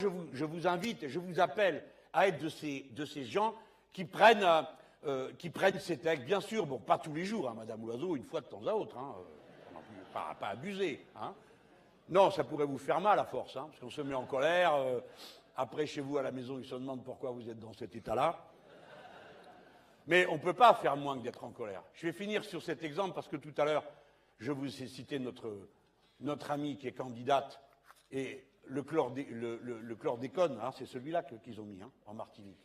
Je vous invite et je vous appelle à être de ces gens qui prennent ces textes, bien sûr, bon, pas tous les jours, hein, Madame Loiseau, une fois de temps à autre, hein, pas abuser. Hein. Non, ça pourrait vous faire mal à force, hein, parce qu'on se met en colère. Après, chez vous, à la maison, ils se demandent pourquoi vous êtes dans cet état-là. Mais on ne peut pas faire moins que d'être en colère. Je vais finir sur cet exemple parce que tout à l'heure, je vous ai cité notre amie qui est candidate et le chlordécone, hein, c'est celui-là qu'ils ont mis hein, en Martinique.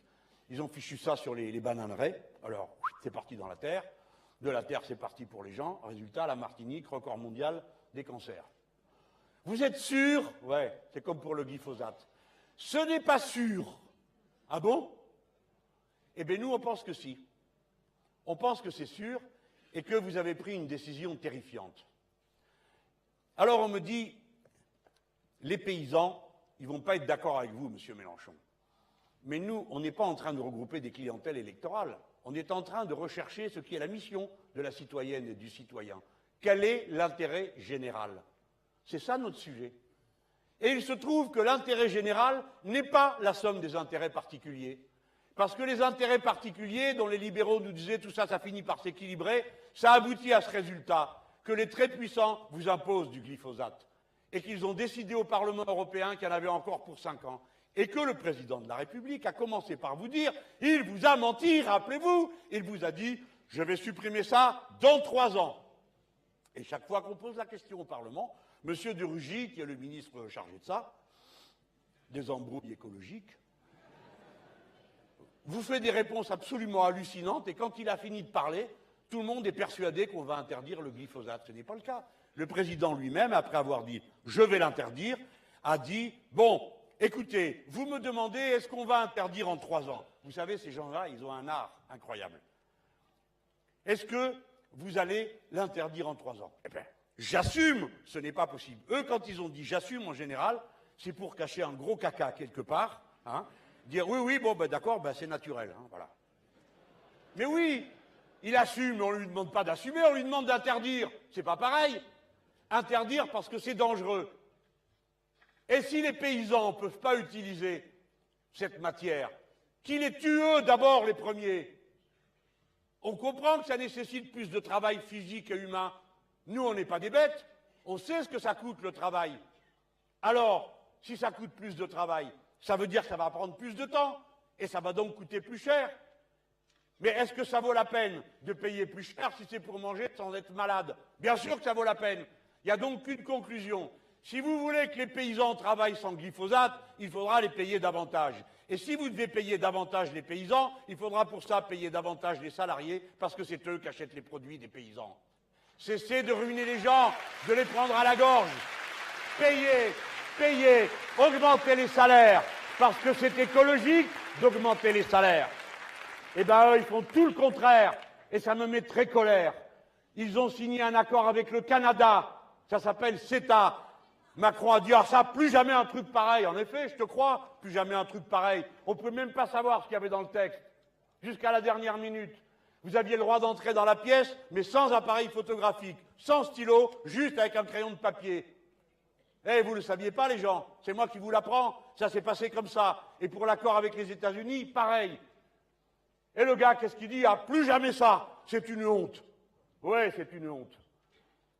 Ils ont fichu ça sur les bananeraies. Alors, c'est parti dans la terre. De la terre, c'est parti pour les gens. Résultat, la Martinique, record mondial des cancers. Vous êtes sûr? Ouais, c'est comme pour le glyphosate. Ce n'est pas sûr. Ah bon? Eh bien, nous, on pense que si. On pense que c'est sûr et que vous avez pris une décision terrifiante. Alors, on me dit, les paysans, ils ne vont pas être d'accord avec vous, monsieur Mélenchon. Mais nous, on n'est pas en train de regrouper des clientèles électorales. On est en train de rechercher ce qui est la mission de la citoyenne et du citoyen. Quel est l'intérêt général? C'est ça notre sujet. Et il se trouve que l'intérêt général n'est pas la somme des intérêts particuliers. Parce que les intérêts particuliers, dont les libéraux nous disaient tout ça, ça finit par s'équilibrer, ça aboutit à ce résultat, que les très puissants vous imposent du glyphosate. Et qu'ils ont décidé au Parlement européen qu'il y en avait encore pour 5 ans. Et que le président de la République a commencé par vous dire, il vous a menti, rappelez-vous, il vous a dit, je vais supprimer ça dans 3 ans. Et chaque fois qu'on pose la question au Parlement, M. de Rugy, qui est le ministre chargé de ça, des embrouilles écologiques, vous fait des réponses absolument hallucinantes, et quand il a fini de parler, tout le monde est persuadé qu'on va interdire le glyphosate. Ce n'est pas le cas. Le président lui-même, après avoir dit « je vais l'interdire », a dit « bon, écoutez, vous me demandez est-ce qu'on va interdire en 3 ans ?» Vous savez, ces gens-là, ils ont un art incroyable. Est-ce que vous allez l'interdire en 3 ans? Eh bien, j'assume, ce n'est pas possible. Eux, quand ils ont dit « j'assume » en général, c'est pour cacher un gros caca quelque part, hein, dire « oui, oui, bon, ben, d'accord, ben, c'est naturel, hein, voilà. » Mais oui, il assume, mais on ne lui demande pas d'assumer, on lui demande d'interdire. C'est pas pareil. Interdire parce que c'est dangereux. Et si les paysans ne peuvent pas utiliser cette matière, qui les tue eux d'abord les premiers? On comprend que ça nécessite plus de travail physique et humain. Nous, on n'est pas des bêtes. On sait ce que ça coûte le travail. Alors, si ça coûte plus de travail, ça veut dire que ça va prendre plus de temps et ça va donc coûter plus cher. Mais est-ce que ça vaut la peine de payer plus cher si c'est pour manger sans être malade? Bien sûr que ça vaut la peine. Il n'y a donc qu'une conclusion. Si vous voulez que les paysans travaillent sans glyphosate, il faudra les payer davantage. Et si vous devez payer davantage les paysans, il faudra pour ça payer davantage les salariés, parce que c'est eux qui achètent les produits des paysans. Cessez de ruiner les gens, de les prendre à la gorge. Payez, augmentez les salaires, parce que c'est écologique d'augmenter les salaires. Eh bien, eux, ils font tout le contraire, et ça me met très colère. Ils ont signé un accord avec le Canada, ça s'appelle CETA. Macron a dit, ah ça, plus jamais un truc pareil. En effet, je te crois, plus jamais un truc pareil. On ne peut même pas savoir ce qu'il y avait dans le texte, jusqu'à la dernière minute. Vous aviez le droit d'entrer dans la pièce, mais sans appareil photographique, sans stylo, juste avec un crayon de papier. Eh, vous ne le saviez pas, les gens, c'est moi qui vous l'apprends, ça s'est passé comme ça. Et pour l'accord avec les États-Unis, pareil. Et le gars, qu'est-ce qu'il dit? Ah, plus jamais ça, c'est une honte. Ouais, c'est une honte.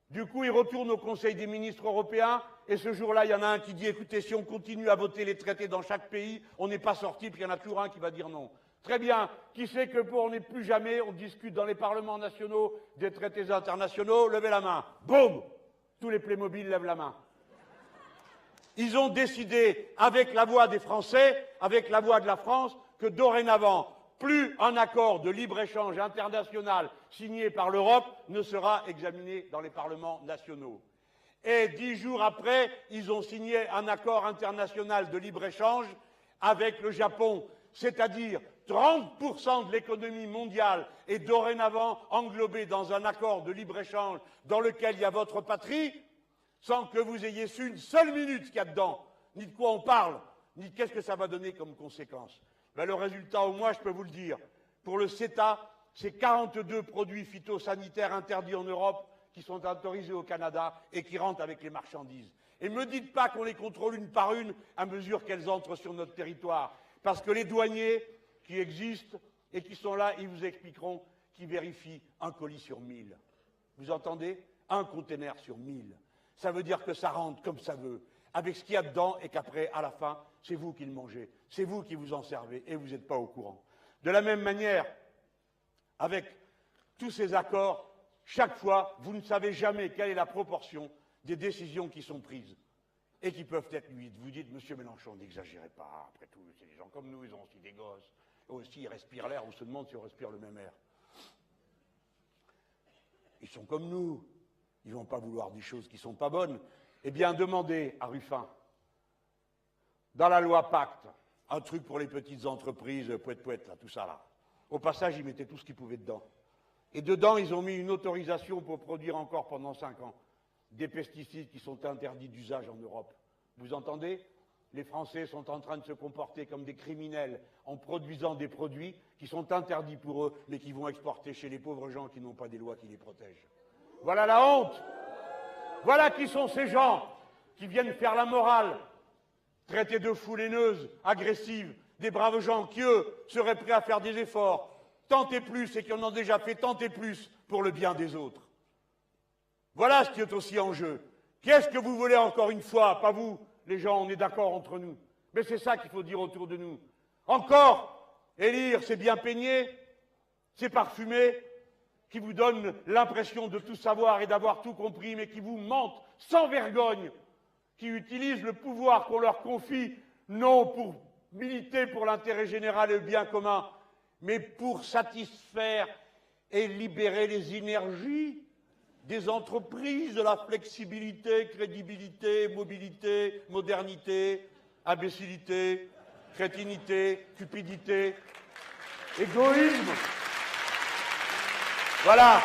Du coup, il retourne au Conseil des ministres européens, et ce jour-là, il y en a un qui dit, écoutez, si on continue à voter les traités dans chaque pays, on n'est pas sorti, puis il y en a toujours un qui va dire non. Très bien, qui sait que pour on n'est plus jamais, on discute dans les parlements nationaux des traités internationaux, levez la main. Boum! Tous les Playmobil lèvent la main. Ils ont décidé, avec la voix des Français, avec la voix de la France, que dorénavant, plus un accord de libre-échange international signé par l'Europe ne sera examiné dans les parlements nationaux. Et 10 jours après, ils ont signé un accord international de libre-échange avec le Japon, c'est-à-dire 30% de l'économie mondiale est dorénavant englobée dans un accord de libre-échange dans lequel il y a votre patrie, sans que vous ayez su une seule minute ce qu'il y a dedans, ni de quoi on parle, ni qu'est-ce que ça va donner comme conséquence. Ben, le résultat, au moins, je peux vous le dire, pour le CETA, c'est 42 produits phytosanitaires interdits en Europe qui sont autorisés au Canada et qui rentrent avec les marchandises. Et ne me dites pas qu'on les contrôle une par une à mesure qu'elles entrent sur notre territoire. Parce que les douaniers qui existent et qui sont là, ils vous expliqueront qu'ils vérifient un colis sur 1000. Vous entendez? Un conteneur sur 1000. Ça veut dire que ça rentre comme ça veut, avec ce qu'il y a dedans, et qu'après, à la fin, c'est vous qui le mangez. C'est vous qui vous en servez, et vous n'êtes pas au courant. De la même manière, avec tous ces accords, chaque fois, vous ne savez jamais quelle est la proportion des décisions qui sont prises et qui peuvent être nuites. Vous dites, monsieur Mélenchon, n'exagérez pas, après tout, c'est des gens comme nous, ils ont aussi des gosses, eux aussi ils respirent l'air, on se demande si on respire le même air. Ils sont comme nous, ils ne vont pas vouloir des choses qui ne sont pas bonnes. Eh bien, demandez à Ruffin, dans la loi Pacte, un truc pour les petites entreprises, pouette, là, tout ça là. Au passage, ils mettaient tout ce qu'ils pouvaient dedans. Et dedans, ils ont mis une autorisation pour produire encore pendant 5 ans des pesticides qui sont interdits d'usage en Europe. Vous entendez? Les Français sont en train de se comporter comme des criminels en produisant des produits qui sont interdits pour eux, mais qui vont exporter chez les pauvres gens qui n'ont pas des lois qui les protègent. Voilà la honte! Voilà qui sont ces gens qui viennent faire la morale, traités de fous laineuses, agressives, des braves gens qui, eux, seraient prêts à faire des efforts, tant et plus, et qui en ont déjà fait tant et plus pour le bien des autres. Voilà ce qui est aussi en jeu. Qu'est-ce que vous voulez encore une fois? Pas vous, les gens, on est d'accord entre nous. Mais c'est ça qu'il faut dire autour de nous. Encore, élire, c'est bien peigné, c'est parfumé, qui vous donne l'impression de tout savoir et d'avoir tout compris, mais qui vous mentent sans vergogne, qui utilisent le pouvoir qu'on leur confie, non pour militer pour l'intérêt général et le bien commun, mais pour satisfaire et libérer les énergies des entreprises, de la flexibilité, crédibilité, mobilité, modernité, imbécilité, crétinité, cupidité, égoïsme. Voilà.